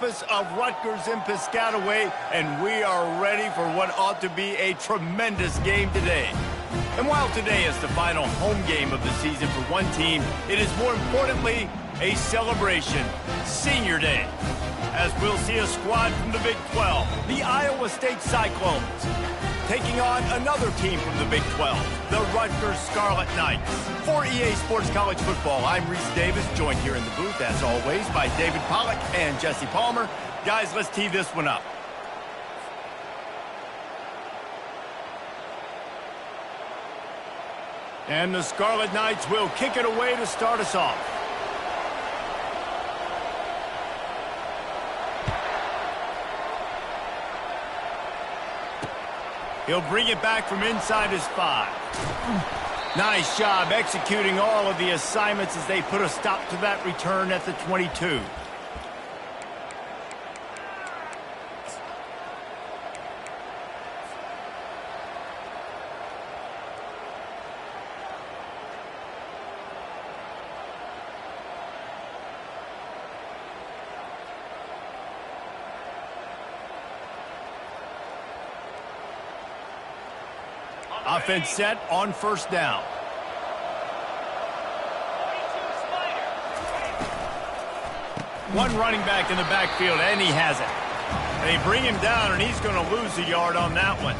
Of Rutgers in Piscataway, and we are ready for what ought to be a tremendous game today. And while today is the final home game of the season for one team, it is more importantly a celebration, Senior Day, as we'll see a squad from the Big 12, the Iowa State Cyclones, taking on another team from the Big 12, the Rutgers Scarlet Knights. For EA Sports College Football, I'm Reese Davis, joined here in the booth, as always, by David Pollack and Jesse Palmer. Guys, let's tee this one up. And the Scarlet Knights will kick it away to start us off. He'll bring it back from inside his 5. Nice job executing all of the assignments as they put a stop to that return at the 22. Offense set on first down. One running back in the backfield, and he has it. They bring him down, and he's going to lose a yard on that one.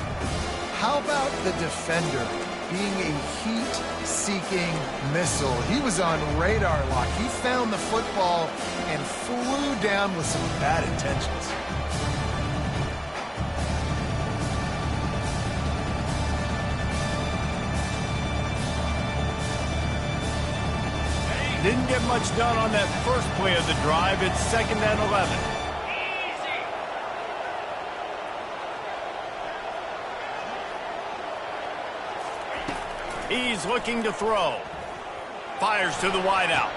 How about the defender being a heat-seeking missile? He was on radar lock. He found the football and flew down with some bad intentions. Didn't get much done on that first play of the drive. It's 2nd and 11. He's looking to throw. Fires to the wideout.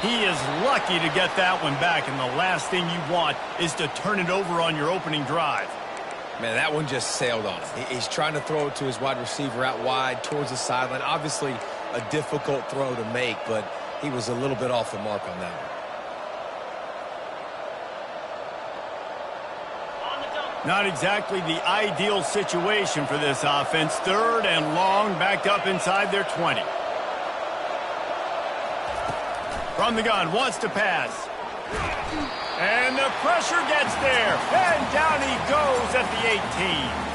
He is lucky to get that one back, and the last thing you want is to turn it over on your opening drive. Man, that one just sailed on him. He's trying to throw it to his wide receiver out wide towards the sideline. Obviously, a difficult throw to make, but he was a little bit off the mark on that one. Not exactly the ideal situation for this offense. 3rd and long, backed up inside their 20. From the gun, wants to pass. And the pressure gets there. And down he goes at the 18.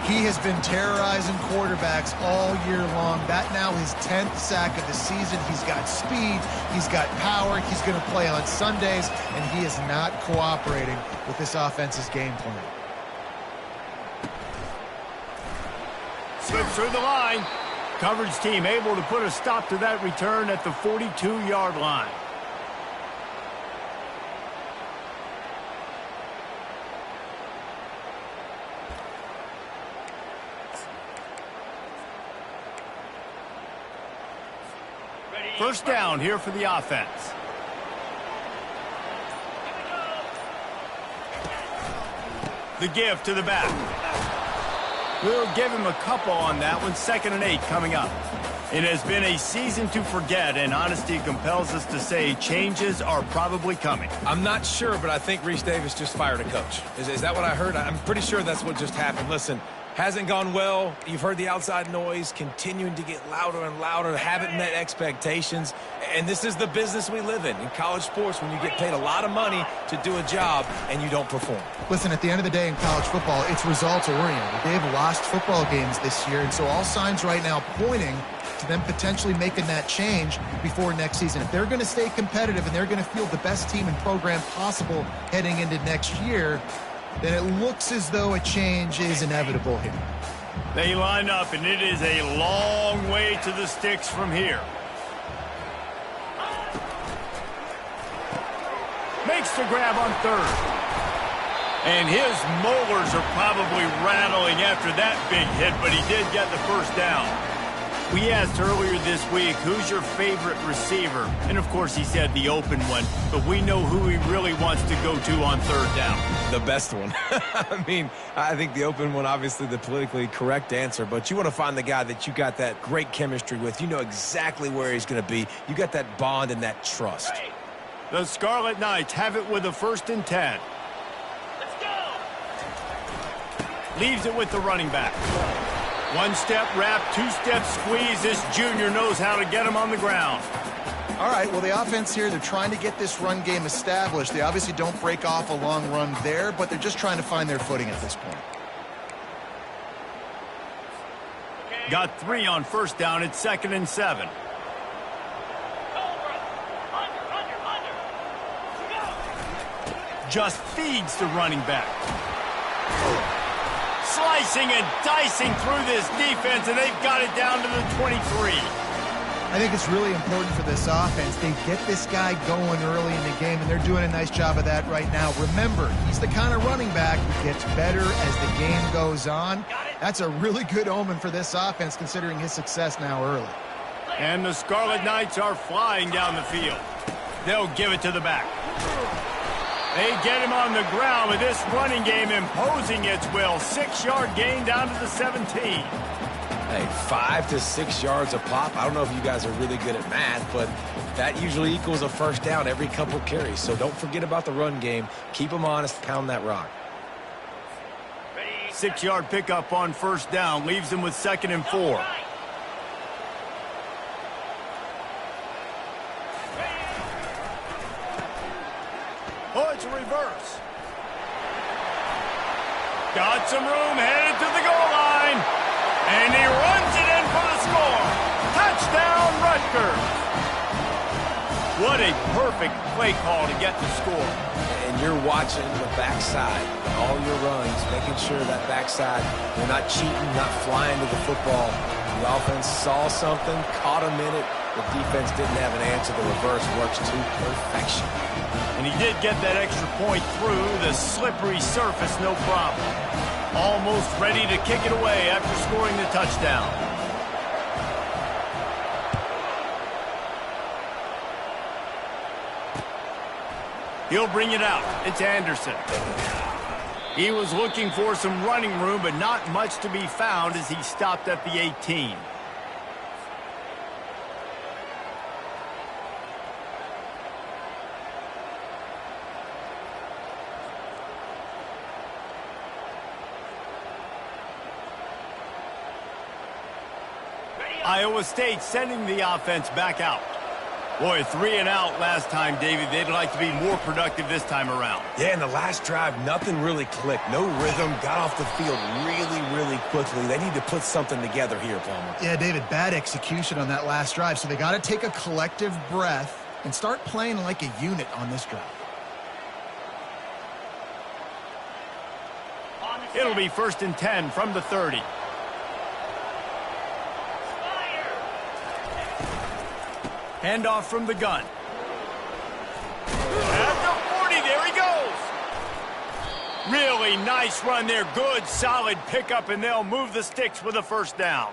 He has been terrorizing quarterbacks all year long. That now his 10th sack of the season. He's got speed. He's got power. He's going to play on Sundays, and he is not cooperating with this offense's game plan. Slips through the line. Coverage team able to put a stop to that return at the 42-yard line. First down here for the offense. The give to the back. We'll give him a couple on that one. 2nd and 8 coming up. It has been a season to forget, and honesty compels us to say changes are probably coming. I'm not sure, but I think Reese Davis just fired a coach. Is that what I heard? I'm pretty sure that's what just happened. Listen, hasn't gone well. You've heard the outside noise continuing to get louder and louder. Haven't met expectations. And this is the business we live in college sports, when you get paid a lot of money to do a job and you don't perform. Listen, at the end of the day in college football, it's results-oriented. They've lost football games this year, and so all signs right now pointing to them potentially making that change before next season. If they're going to stay competitive and they're going to field the best team and program possible heading into next year, then it looks as though a change is inevitable here. They line up, and it is a long way to the sticks from here. Makes the grab on 3rd. And his molars are probably rattling after that big hit, but he did get the first down. We asked earlier this week, who's your favorite receiver? And, of course, he said the open one, but we know who he really wants to go to on 3rd down. The best one. I mean, I think the open one, obviously the politically correct answer, but you want to find the guy that you got that great chemistry with. You know exactly where he's going to be. You got that bond and that trust. The Scarlet Knights have it with a 1st and 10. Let's go! Leaves it with the running back. 1-step wrap, 2-step squeeze. This junior knows how to get him on the ground. All right, well, the offense here, they're trying to get this run game established. They obviously don't break off a long run there, but they're just trying to find their footing at this point. Got 3 on 1st down. It's 2nd and 7. Just feeds the running back. Slicing and dicing through this defense, and they've got it down to the 23. I think it's really important for this offense. They get this guy going early in the game, and they're doing a nice job of that right now. Remember, he's the kind of running back who gets better as the game goes on. That's a really good omen for this offense, considering his success now early. And the Scarlet Knights are flying down the field. They'll give it to the back. They get him on the ground with this running game imposing its will. 6-yard gain down to the 17. Hey, 5 to 6 yards a pop. I don't know if you guys are really good at math, but that usually equals a 1st down every couple carries. So don't forget about the run game. Keep them honest, pound that rock. 6-yard pickup on 1st down. Leaves them with 2nd and 4. Oh, it's a reverse. Got some room, headed to the goal line. And he runs it in for the score. Touchdown, Rutgers. What a perfect play call to get the score. And you're watching the backside, all your runs, making sure that backside, you're not cheating, not flying to the football. The offense saw something, caught him in it. The defense didn't have an answer. The reverse works to perfection. And he did get that extra point through the slippery surface, no problem. Almost ready to kick it away after scoring the touchdown. He'll bring it out. It's Anderson. He was looking for some running room, but not much to be found as he stopped at the 18. Iowa State sending the offense back out. Boy, 3 and out last time, David. They'd like to be more productive this time around. Yeah, in the last drive, nothing really clicked. No rhythm, got off the field really, really quickly. They need to put something together here, Palmer. Yeah, David, bad execution on that last drive, so they got to take a collective breath and start playing like a unit on this drive. It'll be 1st and 10 from the 30. Handoff from the gun. At the 40, there he goes. Really nice run there. Good, solid pickup, and they'll move the sticks with a 1st down.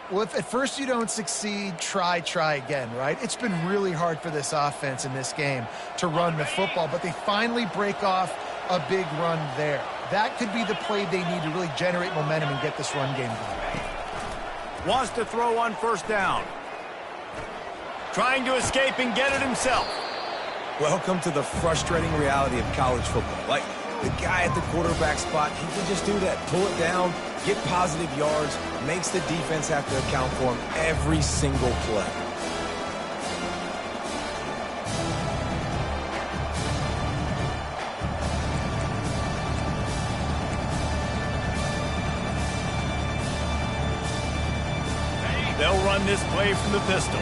Well, if at first you don't succeed, try again, right? It's been really hard for this offense in this game to run the football, but they finally break off a big run there. That could be the play they need to really generate momentum and get this run game going. Wants to throw on 1st down. Trying to escape and get it himself. Welcome to the frustrating reality of college football. Like, the guy at the quarterback spot, he can just do that. Pull it down, get positive yards, makes the defense have to account for him every single play. They'll run this play from the pistol.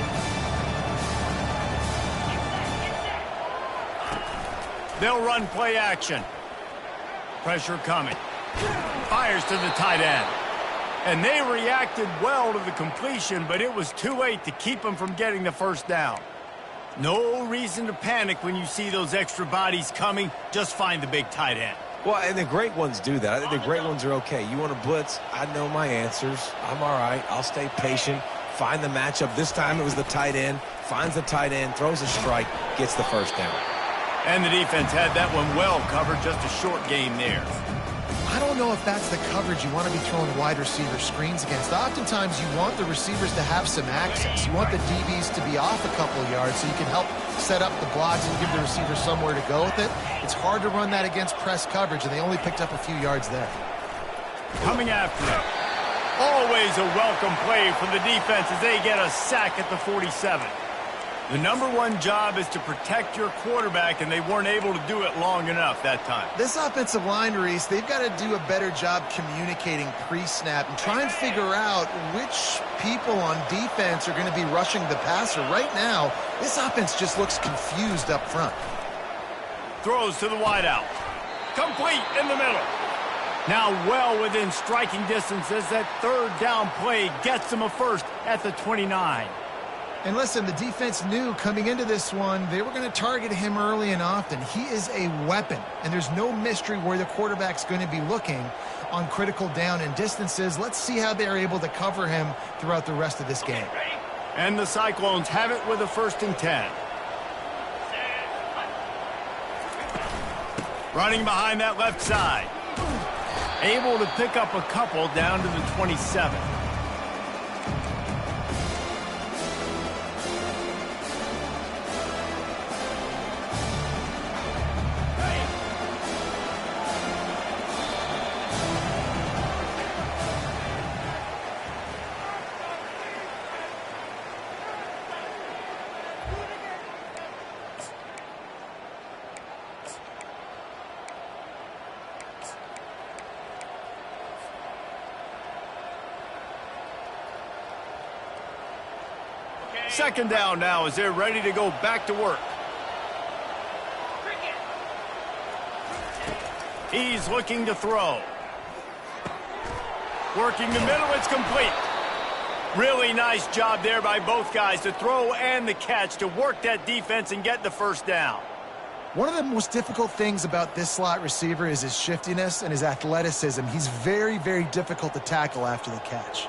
They'll run play action. Pressure coming. Fires to the tight end. And they reacted well to the completion, but it was too late to keep them from getting the 1st down. No reason to panic when you see those extra bodies coming. Just find the big tight end. Well, and the great ones do that. I think the great ones are okay. You want to blitz? I know my answers. I'm all right. I'll stay patient. Find the matchup. This time it was the tight end. Finds the tight end, throws a strike, gets the 1st down. And the defense had that one well covered. Just a short game there. I don't know if that's the coverage you want to be throwing wide receiver screens against. Oftentimes, you want the receivers to have some access. You want the DBs to be off a couple of yards so you can help set up the blocks and give the receiver somewhere to go with it. It's hard to run that against press coverage, and they only picked up a few yards there. Coming after him. Always a welcome play from the defense as they get a sack at the 47. The #1 job is to protect your quarterback, and they weren't able to do it long enough that time. This offensive line, Reese, they've got to do a better job communicating pre-snap and try and figure out which people on defense are going to be rushing the passer. Right now, this offense just looks confused up front. Throws to the wideout. Complete in the middle. Now well within striking distance as that third down play gets them a first at the 29. And listen, the defense knew coming into this one, they were going to target him early and often. He is a weapon, and there's no mystery where the quarterback's going to be looking on critical down and distances. Let's see how they're able to cover him throughout the rest of this game. And the Cyclones have it with a 1st and 10. Running behind that left side. Able to pick up a couple down to the 27. Second down now as they're ready to go back to work. He's looking to throw. Working the middle, it's complete. Really nice job there by both guys to throw and the catch to work that defense and get the first down. One of the most difficult things about this slot receiver is his shiftiness and his athleticism. He's very, very difficult to tackle after the catch.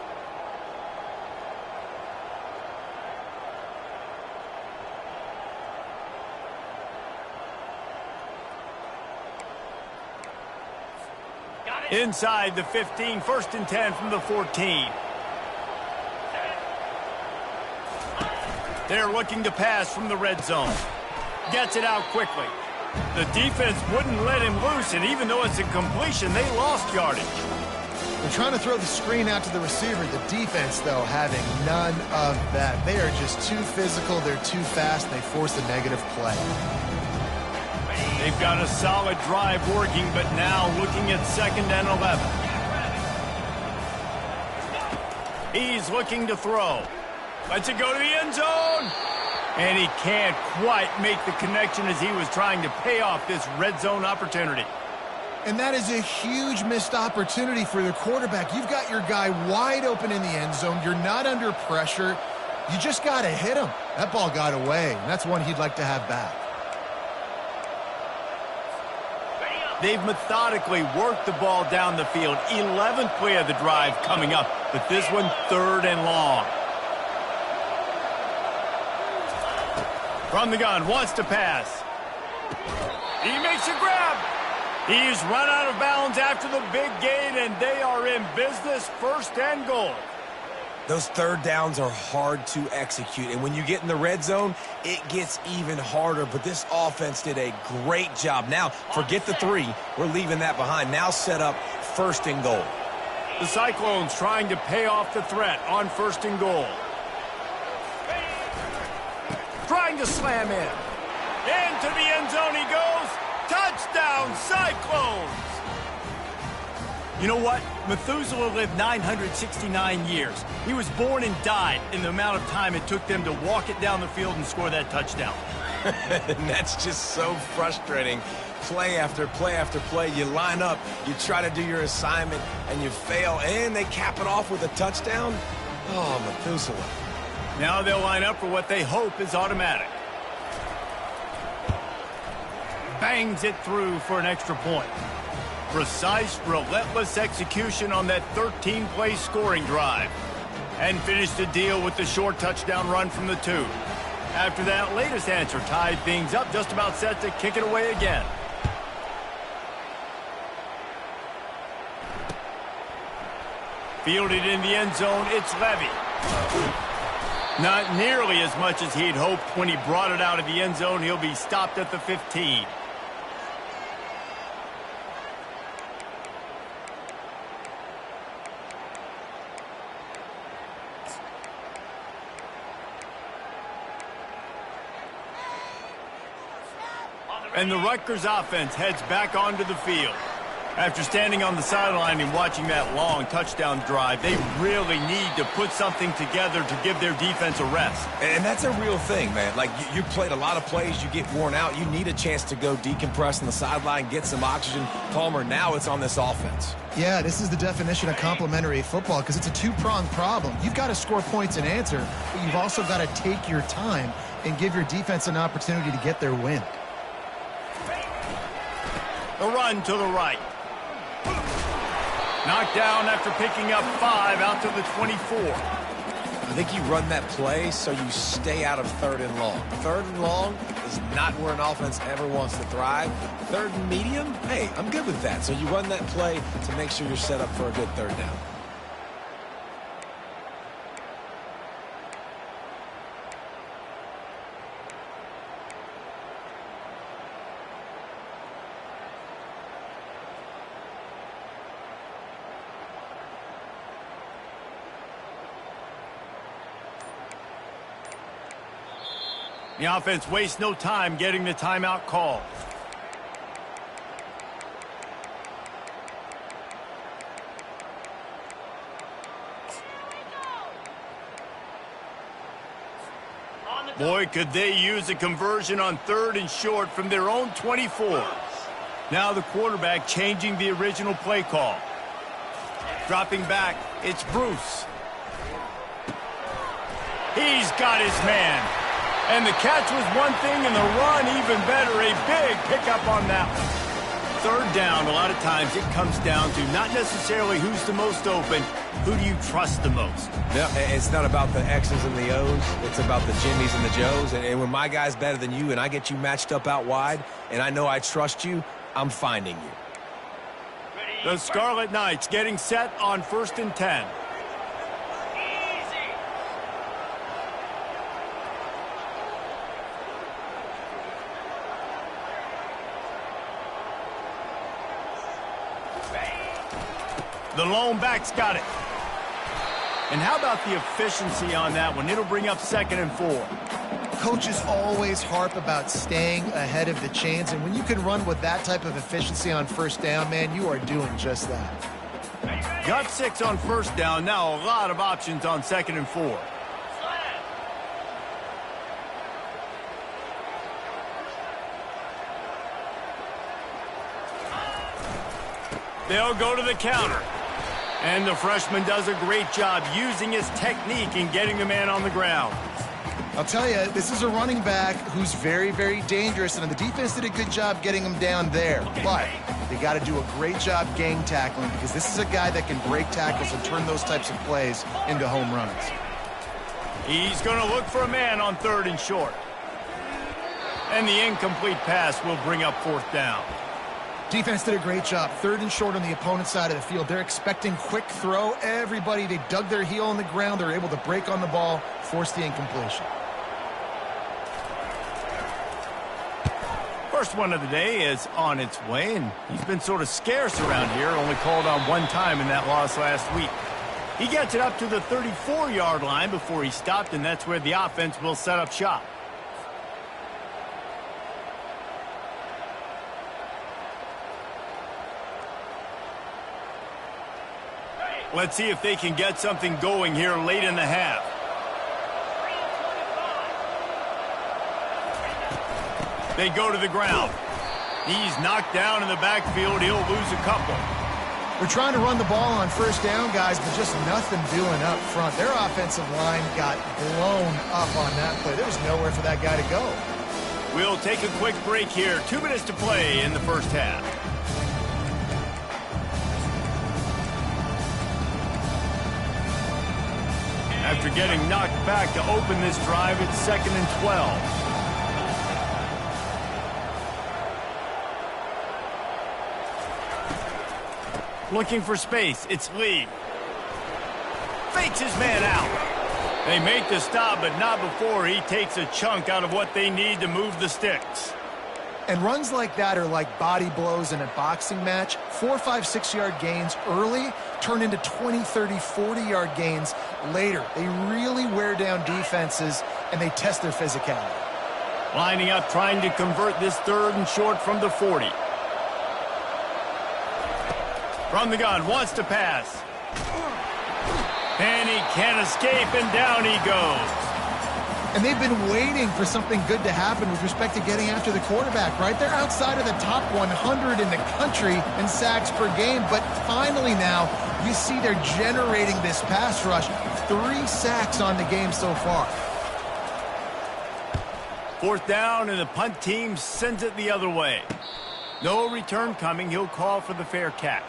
Inside the 15, 1st and 10 from the 14. They're looking to pass from the red zone. Gets it out quickly. The defense wouldn't let him loose, and even though it's a completion, they lost yardage. They're trying to throw the screen out to the receiver. The defense, though, having none of that. They are just too physical. They're too fast. They force a negative play. They've got a solid drive working, but now looking at 2nd and 11. He's looking to throw. Lets it go to the end zone. And he can't quite make the connection as he was trying to pay off this red zone opportunity. And that is a huge missed opportunity for the quarterback. You've got your guy wide open in the end zone. You're not under pressure. You just got to hit him. That ball got away, and that's one he'd like to have back. They've methodically worked the ball down the field. 11th play of the drive coming up, but this one 3rd and long. From the gun, wants to pass. He makes a grab. He's run out of bounds after the big gain, and they are in business, 1st and goal. Those 3rd downs are hard to execute, and when you get in the red zone, it gets even harder, but this offense did a great job. Now, forget the 3. We're leaving that behind. Now set up 1st and goal. The Cyclones trying to pay off the threat on 1st and goal. Trying to slam in. Into the end zone he goes. Touchdown, Cyclones! You know what? Methuselah lived 969 years. He was born and died in the amount of time it took them to walk it down the field and score that touchdown. And that's just so frustrating. Play after play after play. You line up, you try to do your assignment, and you fail, and they cap it off with a touchdown? Oh, Methuselah. Now they'll line up for what they hope is automatic. Bangs it through for an extra point. Precise, relentless execution on that 13-play scoring drive. And finished the deal with the short touchdown run from the 2. After that latest answer tied things up, just about set to kick it away again. Fielded in the end zone, it's Levy. Not nearly as much as he'd hoped when he brought it out of the end zone. He'll be stopped at the 15. And the Rutgers offense heads back onto the field. After standing on the sideline and watching that long touchdown drive, they really need to put something together to give their defense a rest. And that's a real thing, man. Like, you played a lot of plays, you get worn out. You need a chance to go decompress on the sideline, get some oxygen. Palmer, now it's on this offense. Yeah, this is the definition of complementary football because it's a two-pronged problem. You've got to score points and answer, but you've also got to take your time and give your defense an opportunity to get their win. The run to the right. Knocked down after picking up 5 out to the 24. I think you run that play so you stay out of 3rd and long. 3rd and long is not where an offense ever wants to thrive. 3rd and medium, hey, I'm good with that. So you run that play to make sure you're set up for a good 3rd down. The offense wastes no time getting the timeout call. Boy, could they use a conversion on 3rd and short from their own 24. Now the quarterback changing the original play call. Dropping back, it's Bruce. He's got his man. And the catch was one thing, and the run even better. A big pickup on that one. 3rd down, a lot of times it comes down to not necessarily who's the most open, who do you trust the most? Yeah, it's not about the X's and the O's. It's about the Jimmies and the Joes. And when my guy's better than you and I get you matched up out wide and I know I trust you, I'm finding you. The Scarlet Knights getting set on 1st and 10. The lone back's got it. And how about the efficiency on that one? It'll bring up 2nd and 4. Coaches always harp about staying ahead of the chains, and when you can run with that type of efficiency on 1st down, man, you are doing just that. Got 6 on 1st down. Now a lot of options on 2nd and 4. They'll go to the counter. And the freshman does a great job using his technique and getting the man on the ground. I'll tell you, this is a running back who's very, very dangerous, and the defense did a good job getting him down there. But they got to do a great job gang tackling because this is a guy that can break tackles and turn those types of plays into home runs. He's going to look for a man on 3rd and short. And the incomplete pass will bring up 4th down. Defense did a great job. 3rd and short on the opponent's side of the field. They're expecting quick throw. Everybody, they dug their heel on the ground. They're able to break on the ball, force the incompletion. First one of the day is on its way, and he's been sort of scarce around here, only called on 1 time in that loss last week. He gets it up to the 34-yard line before he stopped, and that's where the offense will set up shop. Let's see if they can get something going here late in the half. They go to the ground. He's knocked down in the backfield. He'll lose a couple. They're trying to run the ball on 1st down, guys, but just nothing doing up front. Their offensive line got blown up on that play. There was nowhere for that guy to go. We'll take a quick break here. 2 minutes to play in the 1st half. After getting knocked back to open this drive, it's 2nd and 12. Looking for space, it's Lee. fakes his man out. They make the stop, but not before he takes a chunk out of what they need to move the sticks. And runs like that are like body blows in a boxing match. 4, 5, 6-yard gains early turn into 20, 30, 40-yard gains later. They really wear down defenses, and they test their physicality. Lining up, trying to convert this 3rd and short from the 40. From the gun, wants to pass. And he can't escape, and down he goes. And they've been waiting for something good to happen with respect to getting after the quarterback, right? They're outside of the top 100 in the country in sacks per game, but finally now you see they're generating this pass rush. 3 sacks on the game so far. 4th down, and the punt team sends it the other way. No return coming. He'll call for the fair catch.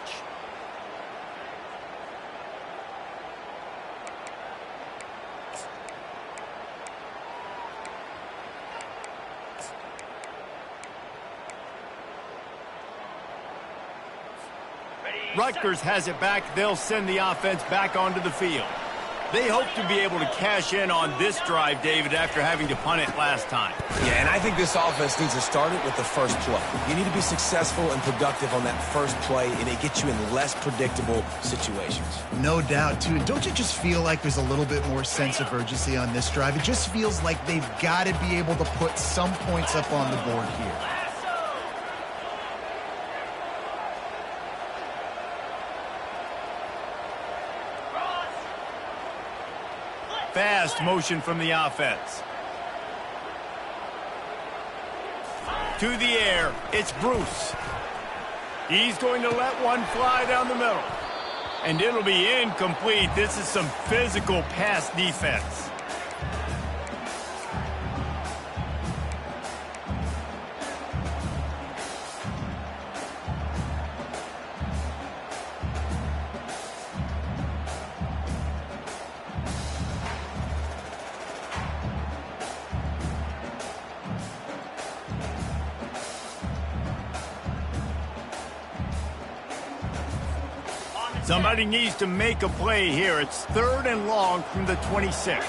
Rutgers has it back. They'll send the offense back onto the field. They hope to be able to cash in on this drive, David, after having to punt it last time. Yeah, and I think this offense needs to start it with the first play. You need to be successful and productive on that first play, and it gets you in less predictable situations. No doubt, too. Don't you just feel like there's a little bit more sense of urgency on this drive? It just feels like they've got to be able to put some points up on the board here. Fast motion from the offense. To the air, it's Bruce. He's going to let one fly down the middle. And it'll be incomplete. This is some physical pass defense. Somebody needs to make a play here. It's 3rd and long from the 26.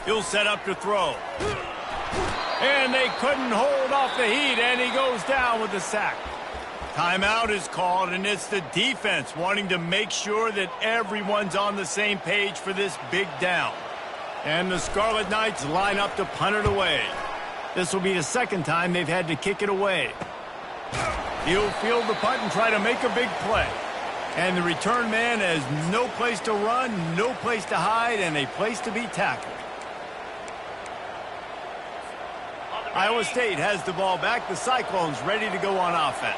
He'll set up to throw. And they couldn't hold off the heat, and he goes down with the sack. Timeout is called, and it's the defense wanting to make sure that everyone's on the same page for this big down. And the Scarlet Knights line up to punt it away. This will be the 2nd time they've had to kick it away. He'll field the punt and try to make a big play. And the return man has no place to run, no place to hide, and a place to be tackled. Iowa State has the ball back. The Cyclones ready to go on offense.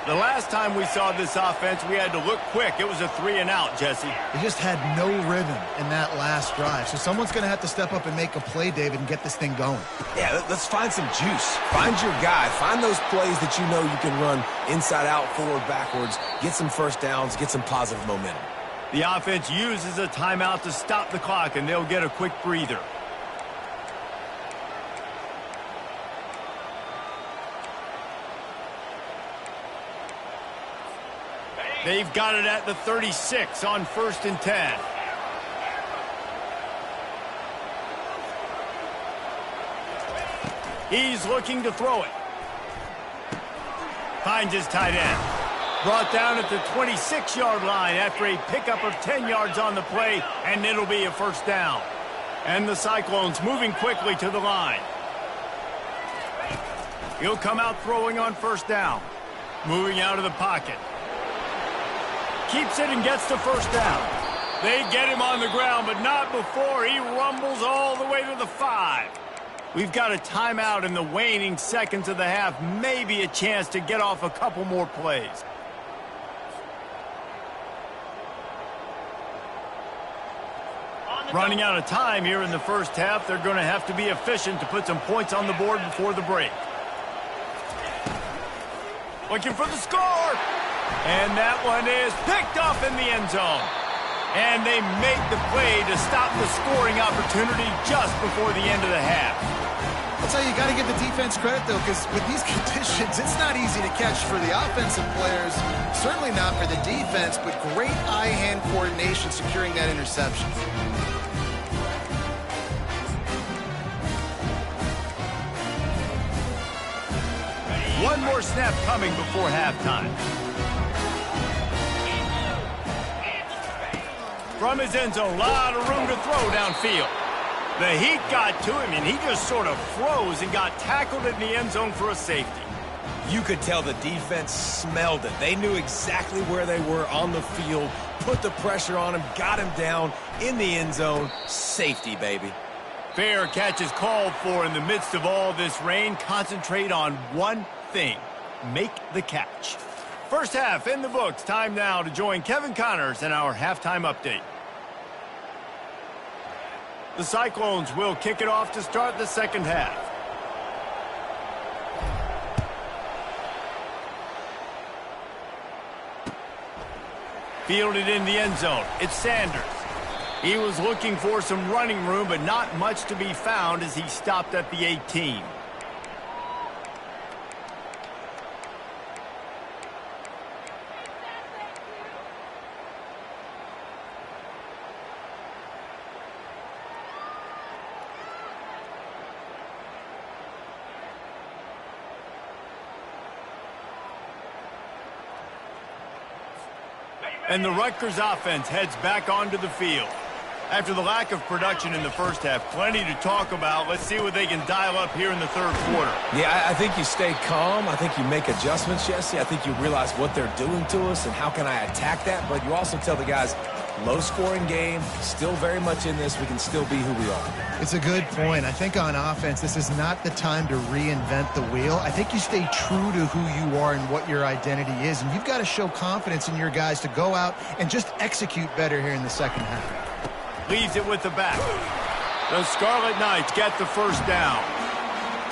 The last time we saw this offense, we had to look quick. It was a 3-and-out, Jesse. They just had no rhythm in that last drive. So someone's going to have to step up and make a play, David, and get this thing going. Yeah, let's find some juice. Find your guy. Find those plays that you know you can run inside out, forward, backwards. Get some first downs. Get some positive momentum. The offense uses a timeout to stop the clock, and they'll get a quick breather. They've got it at the 36 on 1st and 10. He's looking to throw it. Finds his tight end. Brought down at the 26-yard line after a pickup of 10 yards on the play, and it'll be a 1st down. And the Cyclones moving quickly to the line. He'll come out throwing on 1st down. Moving out of the pocket. Keeps it and gets the 1st down. They get him on the ground, but not before he rumbles all the way to the 5. We've got a timeout in the waning seconds of the half. Maybe a chance to get off a couple more plays. Running out of time here in the 1st half. They're going to have to be efficient to put some points on the board before the break. Looking for the score. And that one is picked off in the end zone. And they make the play to stop the scoring opportunity just before the end of the half. That's how you got to give the defense credit, though, because with these conditions, it's not easy to catch for the offensive players, certainly not for the defense, but great eye-hand coordination securing that interception. One more snap coming before halftime. From his end zone, a lot of room to throw downfield. The heat got to him, and he just sort of froze and got tackled in the end zone for a safety. You could tell the defense smelled it. They knew exactly where they were on the field, put the pressure on him, got him down in the end zone. Safety, baby. Fair catch is called for in the midst of all this rain. Concentrate on one thing. Make the catch. First half in the books. Time now to join Kevin Connors in our halftime update. The Cyclones will kick it off to start the second half. Fielded in the end zone. It's Sanders. He was looking for some running room, but not much to be found as he stopped at the 18. And the Rutgers offense heads back onto the field. After the lack of production in the first half, plenty to talk about. Let's see what they can dial up here in the third quarter. Yeah, I think you stay calm. I think you make adjustments, Jesse. I think you realize what they're doing to us and how can I attack that. But you also tell the guys, low-scoring game, still very much in this. We can still be who we are. It's a good point. I think on offense, this is not the time to reinvent the wheel. I think you stay true to who you are and what your identity is. And you've got to show confidence in your guys to go out and just execute better here in the second half. Leaves it with the back. The Scarlet Knights get the first down.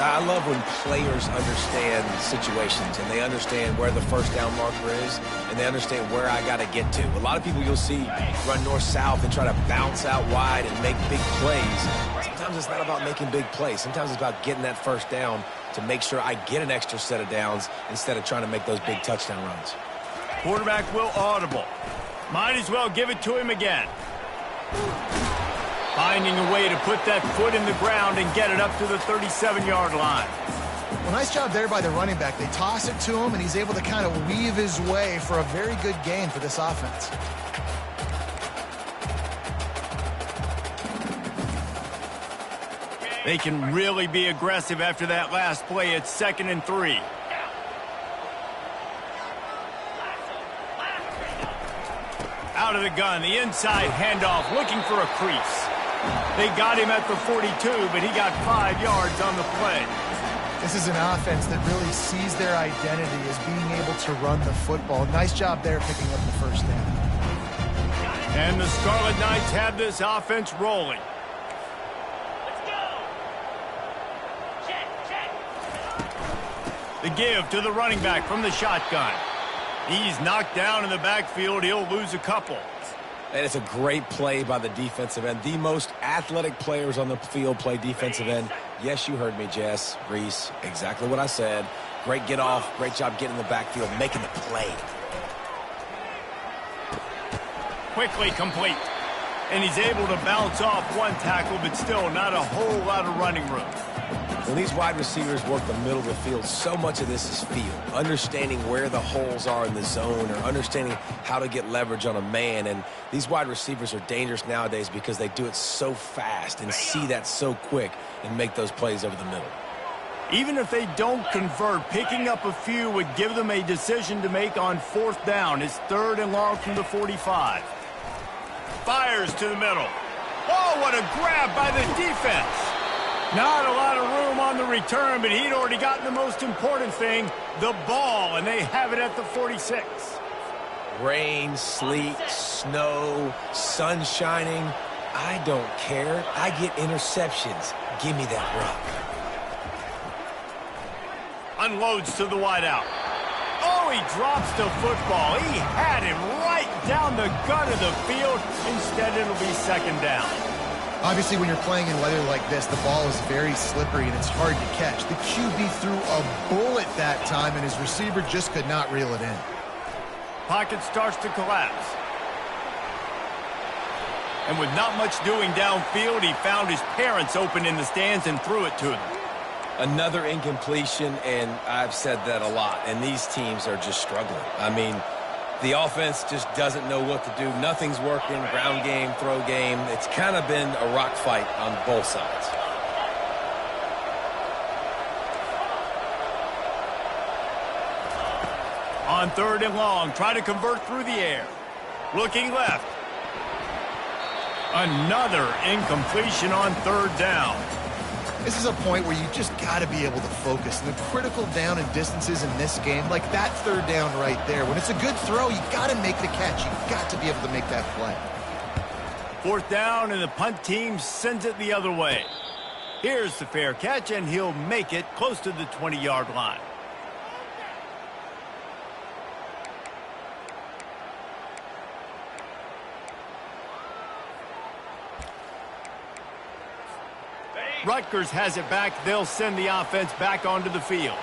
I love when players understand situations and they understand where the first down marker is and they understand where I got to get to. A lot of people you'll see run north-south and try to bounce out wide and make big plays. Sometimes it's not about making big plays. Sometimes it's about getting that first down to make sure I get an extra set of downs instead of trying to make those big touchdown runs. Quarterback will audible. Might as well give it to him again. Finding a way to put that foot in the ground and get it up to the 37-yard line. Well, nice job there by the running back. They toss it to him, and he's able to kind of weave his way for a very good gain for this offense. They can really be aggressive after that last play. It's 2nd and 3. Out of the gun, the inside handoff, looking for a crease. They got him at the 42, but he got 5 yards on the play. This is an offense that really sees their identity as being able to run the football. Nice job there picking up the first down. And the Scarlet Knights have this offense rolling. Let's go. Check. The give to the running back from the shotgun. He's knocked down in the backfield. He'll lose a couple. And it's a great play by the defensive end. The most athletic players on the field play defensive end. Yes, you heard me, Jess, Reese. Exactly what I said. Great get off. Great job getting in the backfield, making the play. Quickly complete. And he's able to bounce off one tackle, but still not a whole lot of running room. When these wide receivers work the middle of the field, so much of this is feel. Understanding where the holes are in the zone or understanding how to get leverage on a man. And these wide receivers are dangerous nowadays because they do it so fast and see that so quick and make those plays over the middle. Even if they don't convert, picking up a few would give them a decision to make on 4th down. It's 3rd and long from the 45. Fires to the middle. Oh, what a grab by the defense. Not a lot of room on the return, but he'd already gotten the most important thing, the ball, and they have it at the 46. Rain, sleet, snow, sun shining. I don't care. I get interceptions. Give me that rock. Unloads to the wideout. Oh, he drops the football. He had him right down the gut of the field. Instead, it'll be 2nd down. Obviously, when you're playing in weather like this, the ball is very slippery and it's hard to catch. The QB threw a bullet that time, and his receiver just could not reel it in. Pocket starts to collapse. And with not much doing downfield, he found his parents open in the stands and threw it to them. Another incompletion, and I've said that a lot, and these teams are just struggling. I mean, the offense just doesn't know what to do. Nothing's working, ground game, throw game. It's kind of been a rock fight on both sides. On 3rd and long, try to convert through the air. Looking left. Another incompletion on 3rd down. This is a point where you just got to be able to focus. And the critical down and distances in this game, like that 3rd down right there, when it's a good throw, you got to make the catch. You got to be able to make that play. 4th down, and the punt team sends it the other way. Here's the fair catch, and he'll make it close to the 20-yard line. Rutgers has it back. They'll send the offense back onto the field.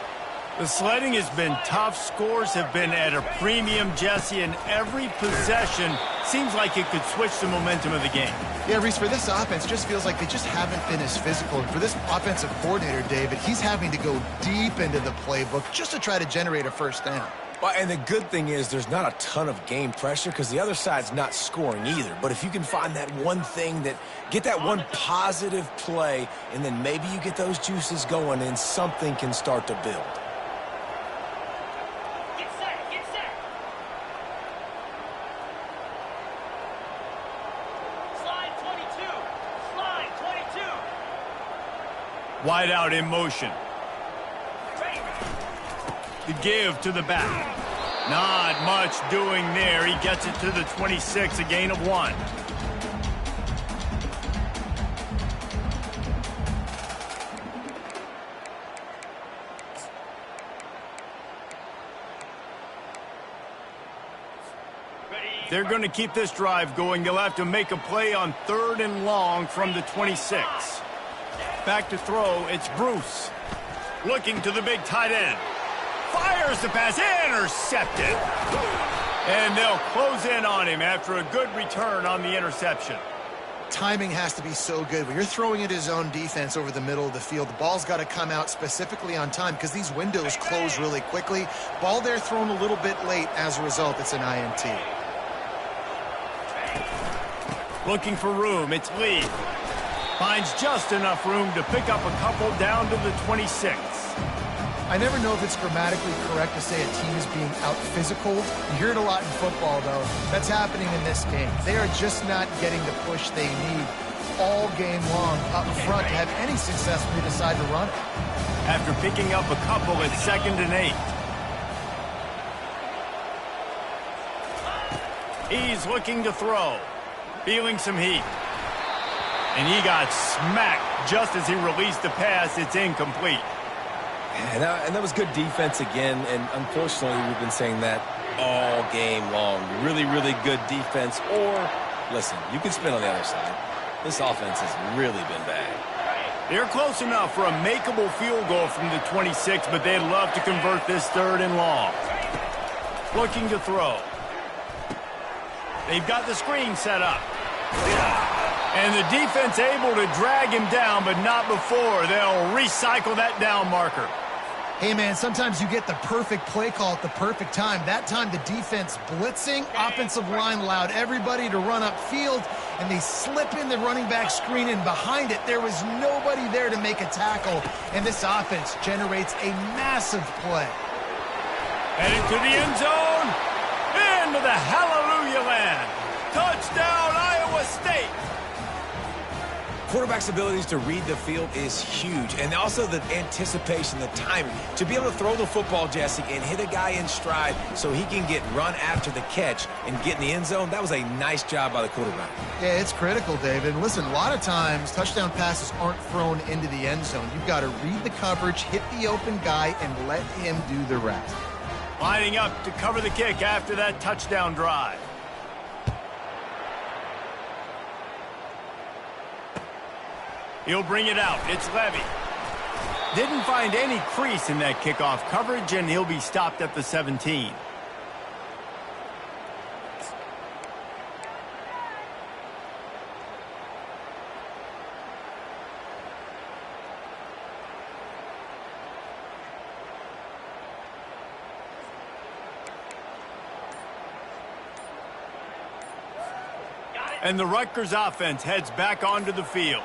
The sledding has been tough. Scores have been at a premium, Jesse, and every possession seems like it could switch the momentum of the game. Yeah, Reese, for this offense, just feels like they just haven't been as physical. And for this offensive coordinator, David, he's having to go deep into the playbook just to try to generate a 1st down. Well, and the good thing is there's not a ton of game pressure because the other side's not scoring either. But if you can find that one thing get that one positive play, and then maybe you get those juices going and something can start to build. Get set, get set. Slide 22. Slide 22. Wide out in motion. The give to the back. Not much doing there. He gets it to the 26, a gain of 1. They're going to keep this drive going. They'll have to make a play on 3rd and long from the 26. Back to throw. It's Bruce. Looking to the big tight end. Fires the pass, intercepted. And they'll close in on him after a good return on the interception. Timing has to be so good. When you're throwing at his own defense over the middle of the field, the ball's got to come out specifically on time because these windows close really quickly. Ball there thrown a little bit late. As a result, it's an INT. Looking for room, it's Lee. Finds just enough room to pick up a couple down to the 26. I never know if it's grammatically correct to say a team is being out-physical. You hear it a lot in football, though. That's happening in this game. They are just not getting the push they need all game long up front to have any success when they decide to run it. After picking up a couple at 2nd and 8. He's looking to throw. Feeling some heat. And he got smacked just as he released the pass. It's incomplete. And that was good defense again, and unfortunately we've been saying that all game long. Really, really good defense, or, listen, you can spin on the other side. This offense has really been bad. They're close enough for a makeable field goal from the 26, but they'd love to convert this 3rd and long. Looking to throw. They've got the screen set up. And the defense able to drag him down, but not before. They'll recycle that down marker. Hey, man, sometimes you get the perfect play call at the perfect time. That time the defense blitzing, offensive line allowed everybody to run upfield, and they slip in the running back screen, and behind it there was nobody there to make a tackle, and this offense generates a massive play. Headed to the end zone. Into the hallelujah land. Touchdown, Iowa State. Quarterback's abilities to read the field is huge, and also the anticipation, the timing. To be able to throw the football, Jesse, and hit a guy in stride so he can get run after the catch and get in the end zone, that was a nice job by the quarterback. Yeah, it's critical, David. And listen, a lot of times touchdown passes aren't thrown into the end zone. You've got to read the coverage, hit the open guy, and let him do the rest. Lining up to cover the kick after that touchdown drive. He'll bring it out. It's Levy. Didn't find any crease in that kickoff coverage, and he'll be stopped at the 17. And the Rutgers offense heads back onto the field.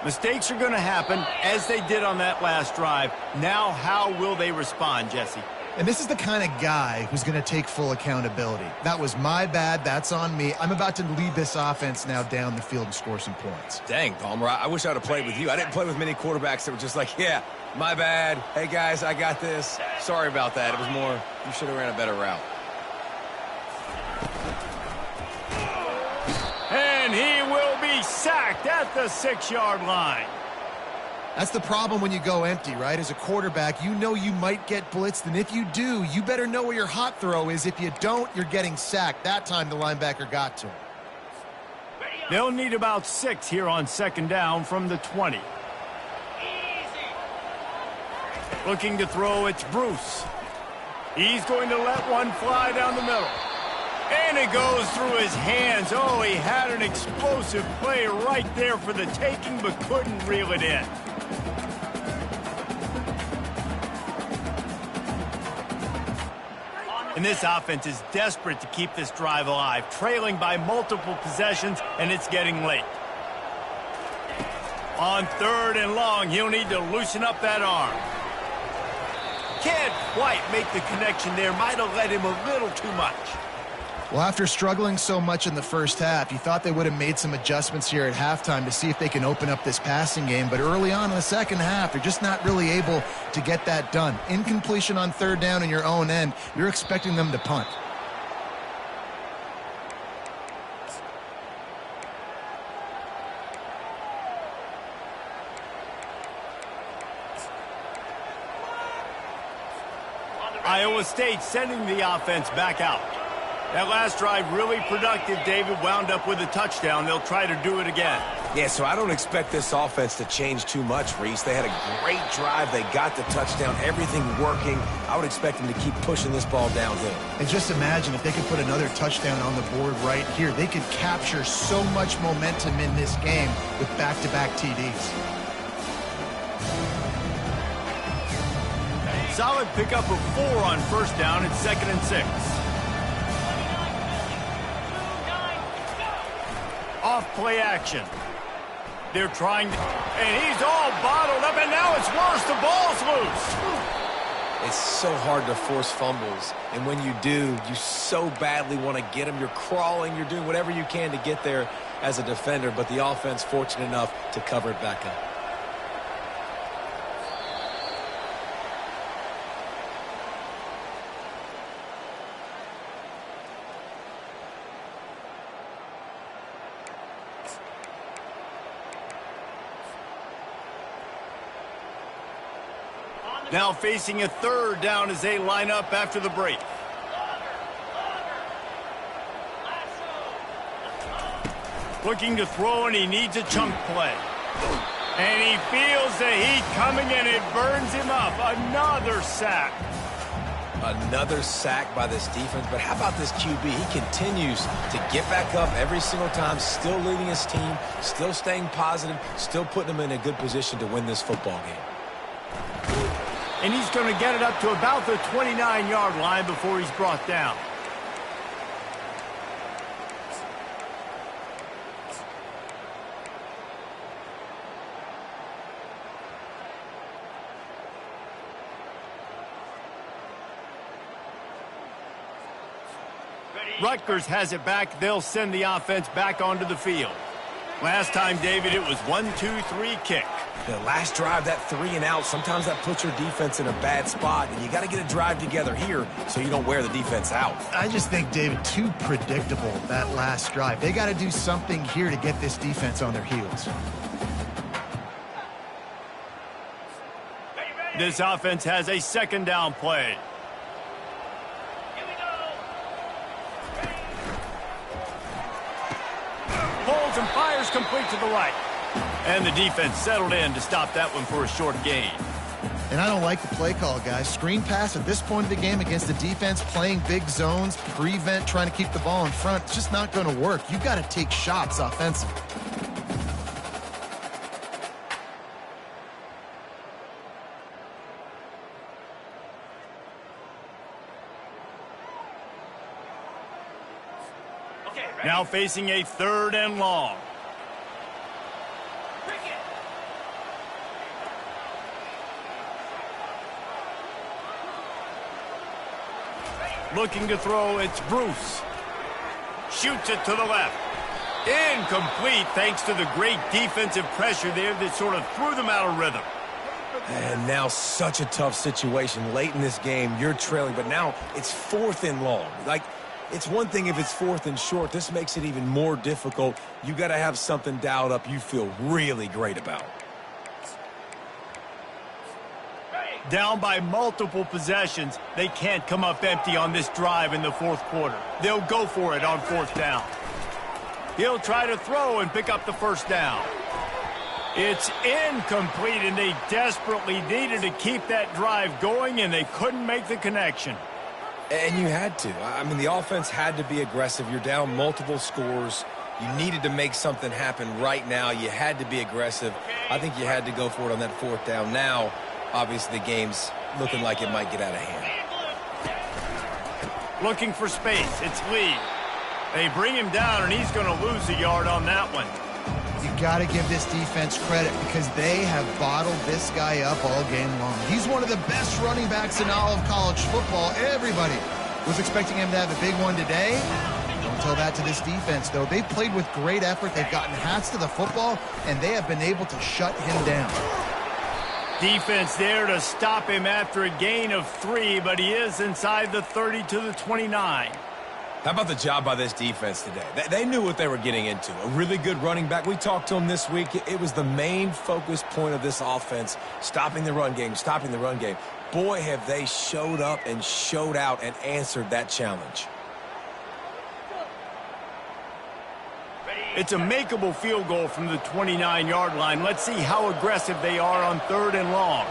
Mistakes are going to happen, as they did on that last drive. Now, how will they respond, Jesse? And this is the kind of guy who's going to take full accountability. That was my bad. That's on me. I'm about to lead this offense now down the field and score some points. Dang, Palmer, I wish I would have played with you. I didn't play with many quarterbacks that were just like, yeah, my bad. Hey, guys, I got this. Sorry about that. It was more, you should have ran a better route. And he will be sacked at the 6-yard line. That's the problem when you go empty, right? As a quarterback, you know you might get blitzed, and if you do, you better know where your hot throw is. If you don't, you're getting sacked. That time the linebacker got to him. They'll need about 6 here on 2nd down from the 20. Looking to throw, it's Bruce. He's going to let one fly down the middle. And it goes through his hands. Oh, he had an explosive play right there for the taking, but couldn't reel it in. And this offense is desperate to keep this drive alive, trailing by multiple possessions, and it's getting late. On 3rd and long, he'll need to loosen up that arm. Can't quite make the connection there. Might have led him a little too much. Well, after struggling so much in the first half, you thought they would have made some adjustments here at halftime to see if they can open up this passing game. But early on in the second half, they're just not really able to get that done. Incompletion on 3rd down in your own end, you're expecting them to punt. Iowa State sending the offense back out. That last drive really productive. David wound up with a touchdown. They'll try to do it again. Yeah, so I don't expect this offense to change too much, Reese. They had a great drive. They got the touchdown. Everything working. I would expect them to keep pushing this ball downhill. And just imagine if they could put another touchdown on the board right here. They could capture so much momentum in this game with back-to-back TDs. Solid pickup of 4 on 1st down. It's 2nd and 6. Off play action. They're trying to, and he's all bottled up, and now it's worse. The ball's loose. It's so hard to force fumbles, and when you do, you so badly want to get them. You're crawling, you're doing whatever you can to get there as a defender, but the offense fortunate enough to cover it back up. Now facing a 3rd down as they line up after the break. Looking to throw, and he needs a chunk play. And he feels the heat coming, and it burns him up. Another sack. Another sack by this defense, but how about this QB? He continues to get back up every single time, still leading his team, still staying positive, still putting them in a good position to win this football game. And he's going to get it up to about the 29-yard line before he's brought down. Rutgers has it back. They'll send the offense back onto the field. Last time, David, it was 1-2-3 kick. The last drive, that 3 and out, sometimes that puts your defense in a bad spot, and you got to get a drive together here so you don't wear the defense out. I just think, David, too predictable, that last drive. They got to do something here to get this defense on their heels. This offense has a 2nd down play. Holds and fires complete to the right. And the defense settled in to stop that one for a short gain. And I don't like the play call, guys. Screen pass at this point of the game against the defense, playing big zones, prevent, trying to keep the ball in front. It's just not going to work. You've got to take shots offensively. Okay, ready? Now facing a 3rd and long. Looking to throw, it's Bruce. Shoots it to the left. Incomplete thanks to the great defensive pressure there that sort of threw them out of rhythm. And now such a tough situation. Late in this game, you're trailing, but now it's 4th and long. Like, it's one thing if it's 4th and short. This makes it even more difficult. You got to have something dialed up you feel really great about. Down by multiple possessions, they can't come up empty on this drive in the 4th quarter. They'll go for it on 4th down. He'll try to throw and pick up the 1st down. It's incomplete, and they desperately needed to keep that drive going, and they couldn't make the connection. And you had to. I mean, the offense had to be aggressive. You're down multiple scores. You needed to make something happen right now. You had to be aggressive. I think you had to go for it on that 4th down. Now, obviously, the game's looking like it might get out of hand. Looking for space. It's Lee. They bring him down, and he's going to lose a yard on that one. You got to give this defense credit because they have bottled this guy up all game long. He's one of the best running backs in all of college football. Everybody was expecting him to have a big one today. Don't tell that to this defense, though. They've played with great effort. They've gotten hats to the football, and they have been able to shut him down. Defense there to stop him after a gain of 3, but he is inside the 30 to the 29. How about the job by this defense today? They knew what they were getting into. A really good running back. We talked to him this week. It was the main focus point of this offense, stopping the run game, stopping the run game. Boy, have they showed up and showed out and answered that challenge. It's a makeable field goal from the 29-yard line. Let's see how aggressive they are on 3rd and long.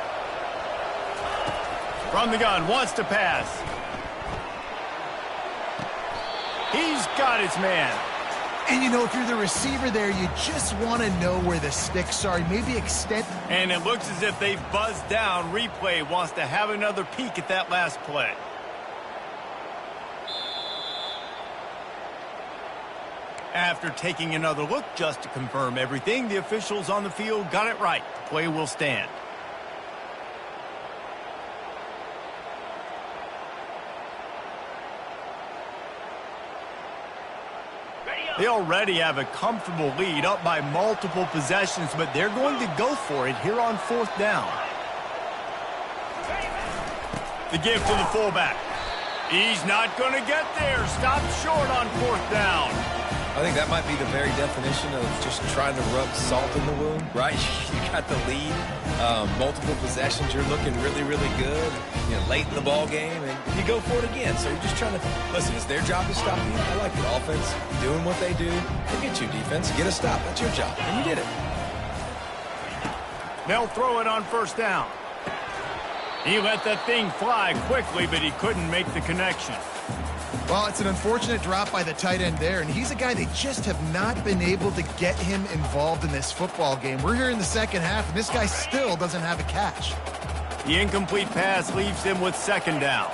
From the gun, wants to pass. He's got his man. And, you know, if you're the receiver there, you just want to know where the sticks are. Maybe extend. And it looks as if they've buzzed down. Replay wants to have another peek at that last play. After taking another look just to confirm everything, the officials on the field got it right. The play will stand. They already have a comfortable lead, up by multiple possessions, but they're going to go for it here on 4th down. The give to the fullback. He's not going to get there. Stopped short on 4th down. I think that might be the very definition of just trying to rub salt in the wound, right? You got the lead, multiple possessions, you're looking really, really good, you know, late in the ball game, and you go for it again. So you're just trying to, listen, it's their job to stop you. I like the offense doing what they do. Forget you, defense. Get a stop. That's your job, and you did it. They'll throw it on 1st down. He let that thing fly quickly, but he couldn't make the connection. Well, it's an unfortunate drop by the tight end there, and he's a guy they just have not been able to get him involved in this football game. We're here in the 2nd half, and this guy still doesn't have a catch. The incomplete pass leaves him with 2nd down.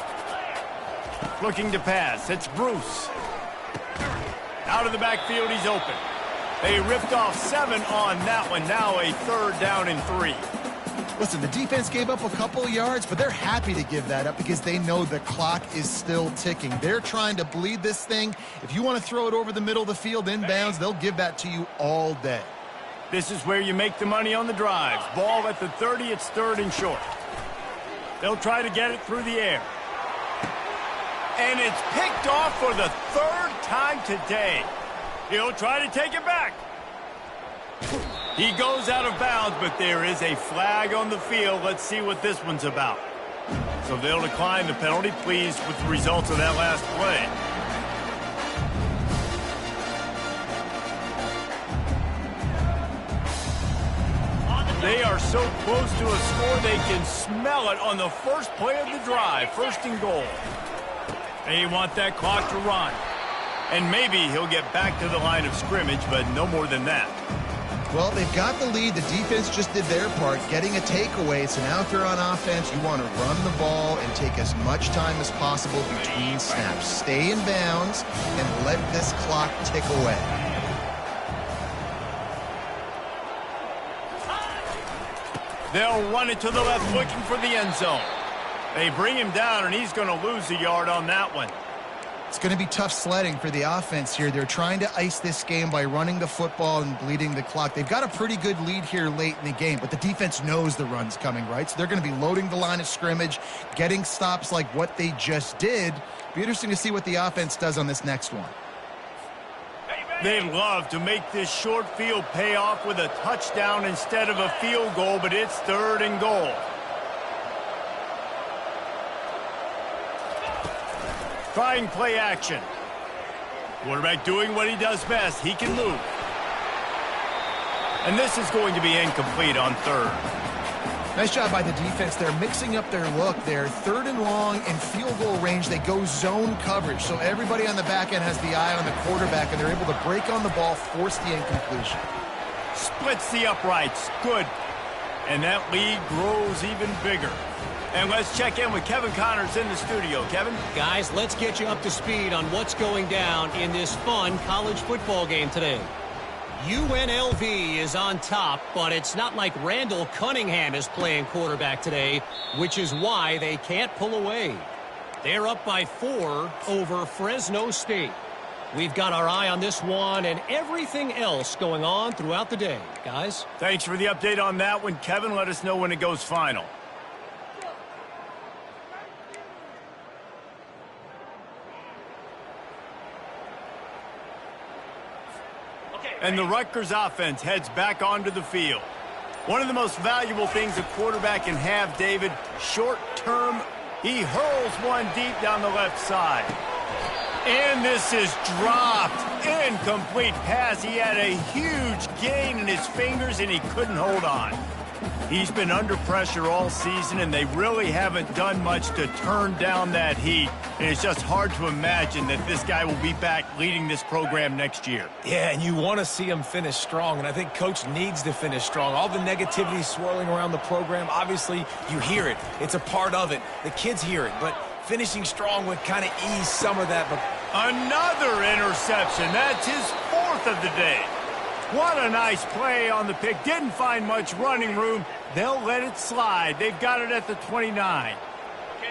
Looking to pass, it's Bruce. Out of the backfield, he's open. They ripped off 7 on that one, now a 3rd down and 3. Listen, the defense gave up a couple yards, but they're happy to give that up because they know the clock is still ticking. They're trying to bleed this thing. If you want to throw it over the middle of the field inbounds, they'll give that to you all day. This is where you make the money on the drives. Ball at the 30, it's 3rd and short. They'll try to get it through the air. And it's picked off for the 3rd time today. He'll try to take it back. He goes out of bounds, but there is a flag on the field. Let's see what this one's about. So they'll decline the penalty, pleased with the results of that last play. They are so close to a score, they can smell it on the first play of the drive, 1st and goal. They want that clock to run. And maybe he'll get back to the line of scrimmage, but no more than that. Well, they've got the lead. The defense just did their part, getting a takeaway. So now if you're on offense, you want to run the ball and take as much time as possible between snaps. Stay in bounds and let this clock tick away. They'll run it to the left, looking for the end zone. They bring him down, and he's going to lose a yard on that one. It's going to be tough sledding for the offense here. They're trying to ice this game by running the football and bleeding the clock. They've got a pretty good lead here late in the game, but the defense knows the run's coming, right? So they're going to be loading the line of scrimmage, getting stops like what they just did. Be interesting to see what the offense does on this next one. They'd love to make this short field pay off with a touchdown instead of a field goal, but it's 3rd and goal. Trying play action. Quarterback doing what he does best. He can move. And this is going to be incomplete on 3rd. Nice job by the defense. They're mixing up their look. They're 3rd and long in field goal range. They go zone coverage. So everybody on the back end has the eye on the quarterback, and they're able to break on the ball, force the incompletion. Splits the uprights. Good. And that lead grows even bigger. And let's check in with Kevin Connors in the studio. Kevin? Guys, let's get you up to speed on what's going down in this fun college football game today. UNLV is on top, but it's not like Randall Cunningham is playing quarterback today, which is why they can't pull away. They're up by 4 over Fresno State. We've got our eye on this one and everything else going on throughout the day. Guys? Thanks for the update on that one, Kevin. Let us know when it goes final. And the Rutgers offense heads back onto the field. One of the most valuable things a quarterback can have, David, short term. He hurls one deep down the left side. And this is dropped. Incomplete pass. He had a huge gain in his fingers, and he couldn't hold on. He's been under pressure all season, and they really haven't done much to turn down that heat. And it's just hard to imagine that this guy will be back leading this program next year. Yeah, and you want to see him finish strong, and I think Coach needs to finish strong. All the negativity swirling around the program, obviously, you hear it. It's a part of it. The kids hear it, but finishing strong would kind of ease some of that. But another interception. That's his 4th of the day. What a nice play on the pick. Didn't find much running room. They'll let it slide. They've got it at the 29.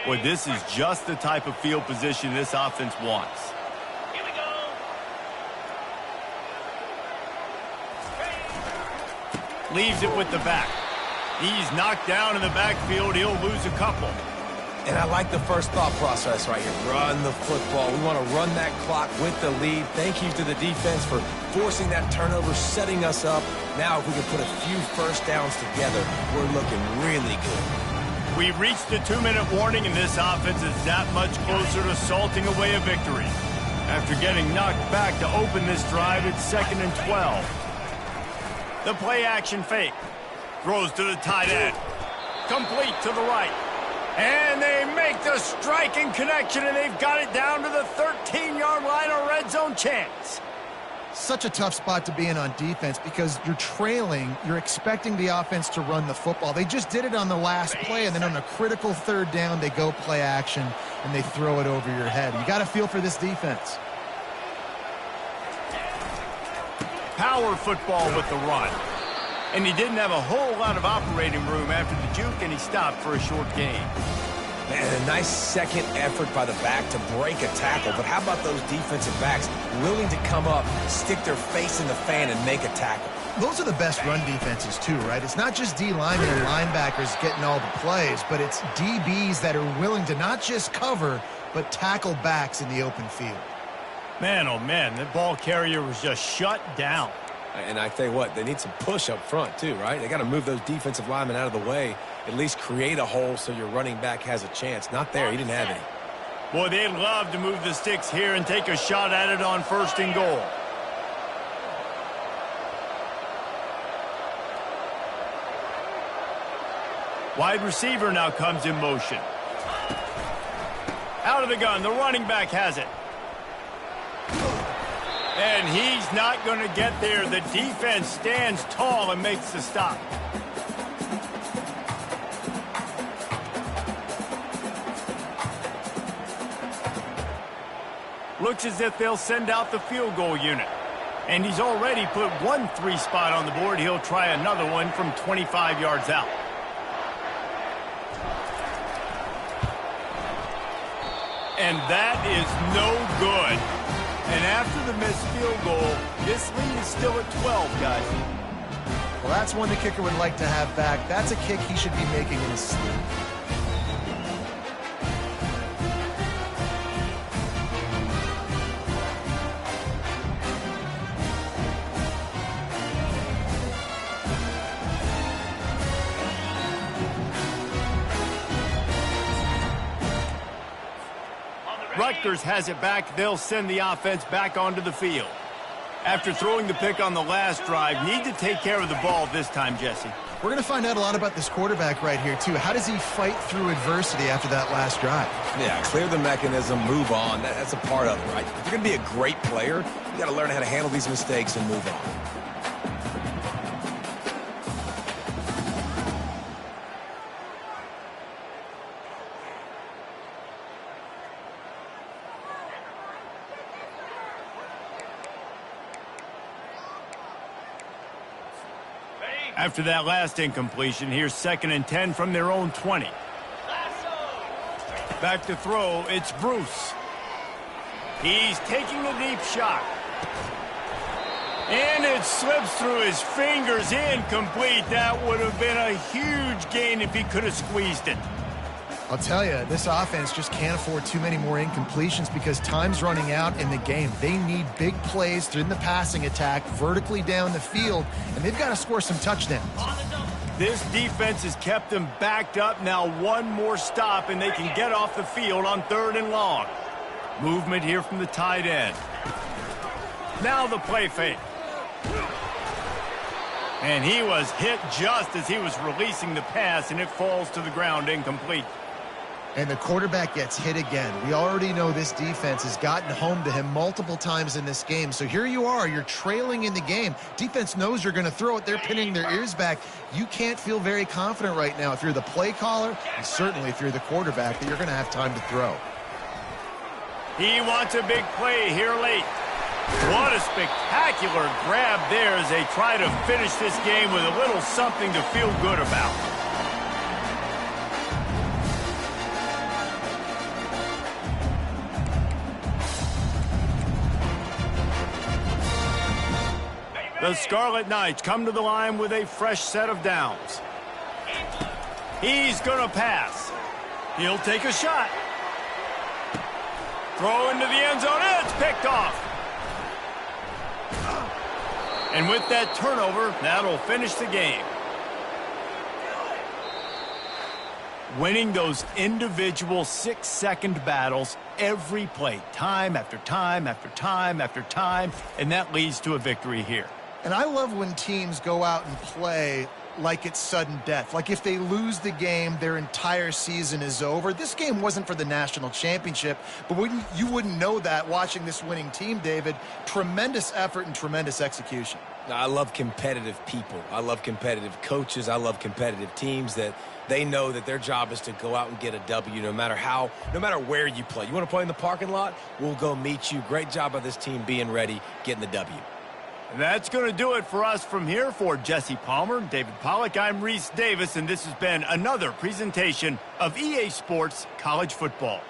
Well, this is just the type of field position this offense wants. Here we go. Leaves it with the back. He's knocked down in the backfield. He'll lose a couple. And I like the first thought process right here. Run the football. We want to run that clock with the lead. Thank you to the defense for forcing that turnover, setting us up. Now, if we can put a few first downs together, we're looking really good. We reached the 2-minute warning, and this offense is that much closer to salting away a victory. After getting knocked back to open this drive, it's 2nd and 12. The play action fake. Throws to the tight end. Complete to the right. And they make the striking connection, and they've got it down to the 13-yard line, a red zone chance. Such a tough spot to be in on defense because you're trailing. You're expecting the offense to run the football. They just did it on the last play, and then on a critical 3rd down, they go play action, and they throw it over your head. You got to feel for this defense. Power football with the run. And he didn't have a whole lot of operating room after the juke, and he stopped for a short gain. Man, a nice second effort by the back to break a tackle. But how about those defensive backs willing to come up, stick their face in the fan, and make a tackle? Those are the best run defenses, too, right? It's not just D-linemen and linebackers getting all the plays, but it's DBs that are willing to not just cover, but tackle backs in the open field. Man, oh, man, the ball carrier was just shut down. And I tell you what, they need some push up front too, right? They got to move those defensive linemen out of the way, at least create a hole so your running back has a chance. Not there. He didn't have any. Boy, they'd love to move the sticks here and take a shot at it on 1st and goal. Wide receiver now comes in motion. Out of the gun, the running back has it. And he's not going to get there. The defense stands tall and makes the stop. Looks as if they'll send out the field goal unit. And he's already put one 3 spot on the board. He'll try another one from 25 yards out. And that is no good. And after the missed field goal, this lead is still at 12, guys. Well, that's one the kicker would like to have back. That's a kick he should be making in his sleep. Rutgers has it back. They'll send the offense back onto the field. After throwing the pick on the last drive, need to take care of the ball this time, Jesse. We're going to find out a lot about this quarterback right here, too. How does he fight through adversity after that last drive? Yeah, clear the mechanism, move on. That's a part of it, right? If you're going to be a great player, you got to learn how to handle these mistakes and move on. After that last incompletion, here's 2nd and 10 from their own 20. Back to throw, it's Bruce. He's taking a deep shot. And it slips through his fingers, incomplete. That would have been a huge gain if he could have squeezed it. I'll tell you, this offense just can't afford too many more incompletions because time's running out in the game. They need big plays through the passing attack, vertically down the field, and they've got to score some touchdowns. This defense has kept them backed up. Now one more stop, and they can get off the field on 3rd and long. Movement here from the tight end. Now the play fake. And he was hit just as he was releasing the pass, and it falls to the ground incomplete. And the quarterback gets hit again. We already know this defense has gotten home to him multiple times in this game. So here you are, you're trailing in the game. Defense knows you're going to throw it. They're pinning their ears back. You can't feel very confident right now if you're the play caller, and certainly if you're the quarterback, that you're going to have time to throw. He wants a big play here late. What a spectacular grab there as they try to finish this game with a little something to feel good about. The Scarlet Knights come to the line with a fresh set of downs. He's going to pass. He'll take a shot. Throw into the end zone. It's picked off. And with that turnover, that'll finish the game. Winning those individual 6-second battles every play, time after time after time after time, and that leads to a victory here. And I love when teams go out and play like it's sudden death. Like if they lose the game, their entire season is over. This game wasn't for the national championship, but you wouldn't know that watching this winning team, David. Tremendous effort and tremendous execution. I love competitive people. I love competitive coaches. I love competitive teams that they know that their job is to go out and get a W no matter where you play. You want to play in the parking lot? We'll go meet you. Great job by this team being ready, getting the W. And that's going to do it for us from here. For Jesse Palmer, David Pollack, I'm Reese Davis, and this has been another presentation of EA Sports College Football.